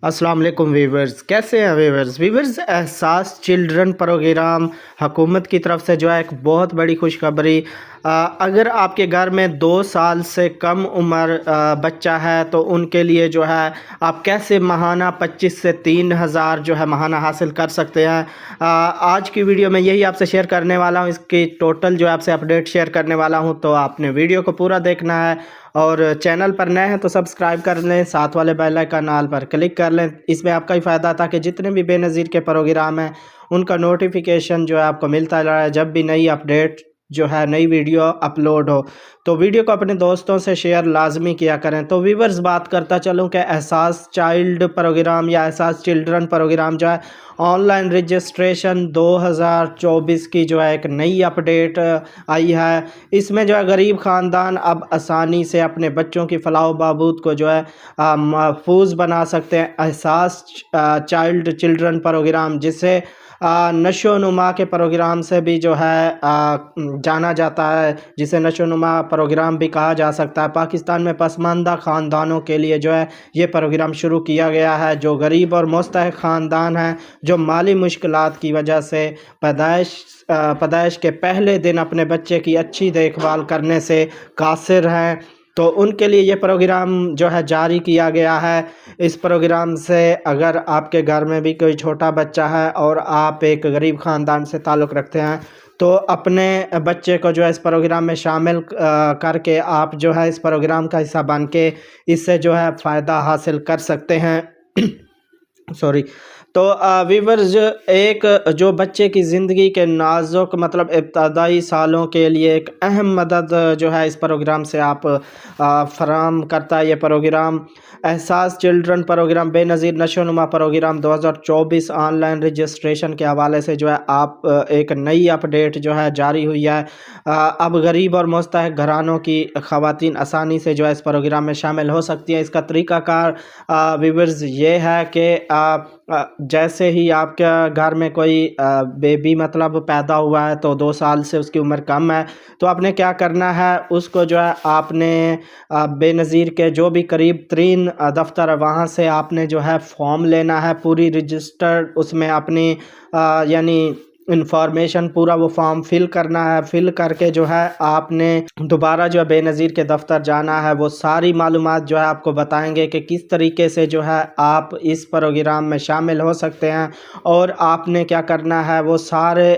अस्सलाम वालेकुम वीवर्स, कैसे हैं वीवर्स एहसास चिल्ड्रन प्रोग्राम हुकूमत की तरफ से जो है एक बहुत बड़ी खुशखबरी। अगर आपके घर में 2 साल से कम उम्र बच्चा है तो उनके लिए जो है आप कैसे महाना 25 से 3000 जो है महाना हासिल कर सकते हैं। आज की वीडियो में यही आपसे शेयर करने वाला हूँ, इसकी टोटल जो है आपसे अपडेट शेयर करने वाला हूँ। तो आपने वीडियो को पूरा देखना है और चैनल पर नए हैं तो सब्सक्राइब कर लें, साथ वाले बेल आइकन ऑल पर क्लिक कर लें। इसमें आपका ही फ़ायदा था कि जितने भी बेनज़ीर के प्रोग्राम हैं उनका नोटिफिकेशन जो है आपको मिलता रहा है जब भी नई अपडेट जो है नई वीडियो अपलोड हो। तो वीडियो को अपने दोस्तों से शेयर लाजमी किया करें। तो व्यूवर्स, बात करता चलूँ कि एहसास चाइल्ड प्रोग्राम या एहसास चिल्ड्रन प्रोग्राम जो है ऑनलाइन रजिस्ट्रेशन 2024 की जो है एक नई अपडेट आई है। इसमें जो है गरीब ख़ानदान अब आसानी से अपने बच्चों की फलाह बहबूद को जो है महफूज बना सकते हैं। एहसास चाइल्ड चिल्ड्रन प्रोग्राम, जिसे नशोनुमा के प्रोग्राम से भी जो है जाना जाता है, जिसे नशोनुमा प्रोग्राम भी कहा जा सकता है। पाकिस्तान में पसमानदा ख़ानदानों के लिए जो है ये प्रोग्राम शुरू किया गया है। जो गरीब और मुस्तहक़ ख़ानदान हैं, जो माली मुश्किलात की वजह से पैदाइश के पहले दिन अपने बच्चे की अच्छी देखभाल करने से कासिर हैं, तो उनके लिए ये प्रोग्राम जो है जारी किया गया है। इस प्रोग्राम से अगर आपके घर में भी कोई छोटा बच्चा है और आप एक गरीब ख़ानदान से ताल्लुक़ रखते हैं तो अपने बच्चे को जो है इस प्रोग्राम में शामिल करके आप जो है इस प्रोग्राम का हिस्सा बन के इससे जो है फ़ायदा हासिल कर सकते हैं। सॉरी। तो व्यूवर्स, एक जो बच्चे की ज़िंदगी के नाजुक इब्तदाई सालों के लिए एक अहम मदद जो है इस प्रोग्राम से आप फराहम करता है। ये programme Ehsaas children programme Benazir Nashonuma programme 2024 online registration के हवाले से जो है आप एक नई अपडेट जो है जारी हुई है। अब गरीब और मुस्तहक़ घरानों की ख़वातीन आसानी से जो है इस प्रोग्राम में शामिल हो सकती है। इसका तरीक़ाकार व्यूवर्स ये है कि जैसे ही आपके घर में कोई बेबी पैदा हुआ है तो 2 साल से उसकी उम्र कम है, तो आपने क्या करना है, उसको जो है आपने बेनज़ीर के जो भी करीब तरीन दफ्तर है वहाँ से आपने जो है फॉर्म लेना है, पूरी रजिस्टर्ड उसमें अपनी यानी इंफॉर्मेशन पूरा वो फॉर्म फिल करना है। फिल करके जो है आपने दोबारा जो है बेनज़ीर के दफ्तर जाना है। वो सारी मालूमात जो है आपको बताएंगे कि किस तरीके से जो है आप इस प्रोग्राम में शामिल हो सकते हैं, और आपने क्या करना है वो सारे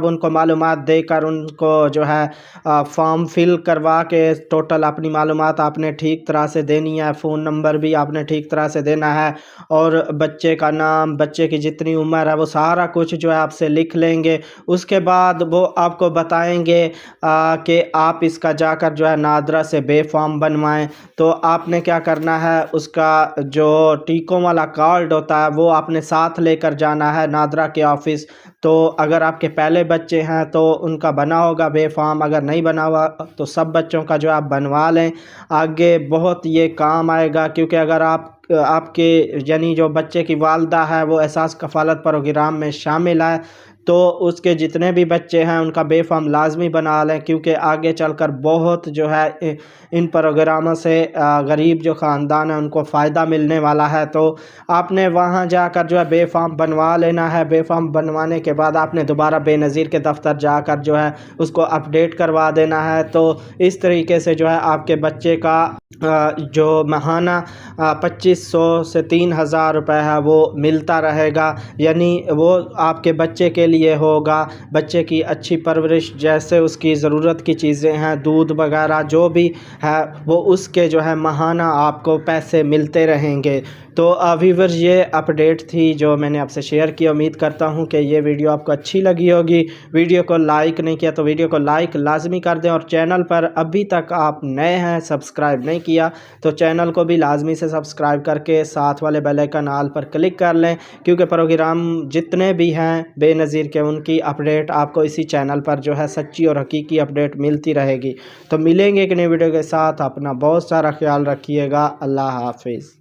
उनको मालूमात देकर उनको जो है फॉर्म फिल करवा के टोटल अपनी मालूमात आपने ठीक तरह से देनी है। फ़ोन नंबर भी आपने ठीक तरह से देना है और बच्चे का नाम, बच्चे की जितनी उम्र है वो सारा कुछ जो है आपसे लिख लेंगे। उसके बाद वो आपको बताएंगे कि आप इसका जाकर जो है नादरा से बे फॉर्म बनवाएं। तो आपने क्या करना है, उसका जो टीकों वाला कार्ड होता है वो आपने साथ लेकर जाना है नादरा के ऑफिस। तो अगर आपके पहले बच्चे हैं तो उनका बना होगा बे फॉर्म, अगर नहीं बना हुआ तो सब बच्चों का जो आप बनवा लें। आगे बहुत ये काम आएगा, क्योंकि अगर आपके यानी जो बच्चे की वालदा है वो एहसास कफ़ालत प्रोग्राम में शामिल है तो उसके जितने भी बच्चे हैं उनका बे फॉर्म लाजमी बना लें, क्योंकि आगे चलकर बहुत जो है इन प्रोग्रामों से गरीब जो ख़ानदान है उनको फ़ायदा मिलने वाला है। तो आपने वहाँ जाकर जो है बे फॉर्म बनवा लेना है। बे फॉर्म बनवाने के बाद आपने दोबारा बेनज़ीर के दफ्तर जाकर जो है उसको अपडेट करवा देना है। तो इस तरीके से जो है आपके बच्चे का जो महाना 2500 से 3000 रुपये है वो मिलता रहेगा, यानी वो आपके बच्चे के लिए होगा। बच्चे की अच्छी परवरिश, जैसे उसकी ज़रूरत की चीज़ें हैं, दूध वगैरह जो भी है वो उसके जो है महाना आपको पैसे मिलते रहेंगे। तो व्यूअर्स, ये अपडेट थी जो मैंने आपसे शेयर की। उम्मीद करता हूँ कि ये वीडियो आपको अच्छी लगी होगी। वीडियो को लाइक नहीं किया तो वीडियो को लाइक लाजमी कर दें, और चैनल पर अभी तक आप नए हैं, सब्सक्राइब नहीं किया तो चैनल को भी लाजमी से सब्सक्राइब करके साथ वाले बेल आइकन ऑल पर क्लिक कर लें, क्योंकि प्रोग्राम जितने भी हैं बेनज़ीर के उनकी अपडेट आपको इसी चैनल पर जो है सच्ची और हकीकी अपडेट मिलती रहेगी। तो मिलेंगे एक नई वीडियो के साथ। अपना बहुत सारा ख्याल रखिएगा। अल्लाह हाफिज़।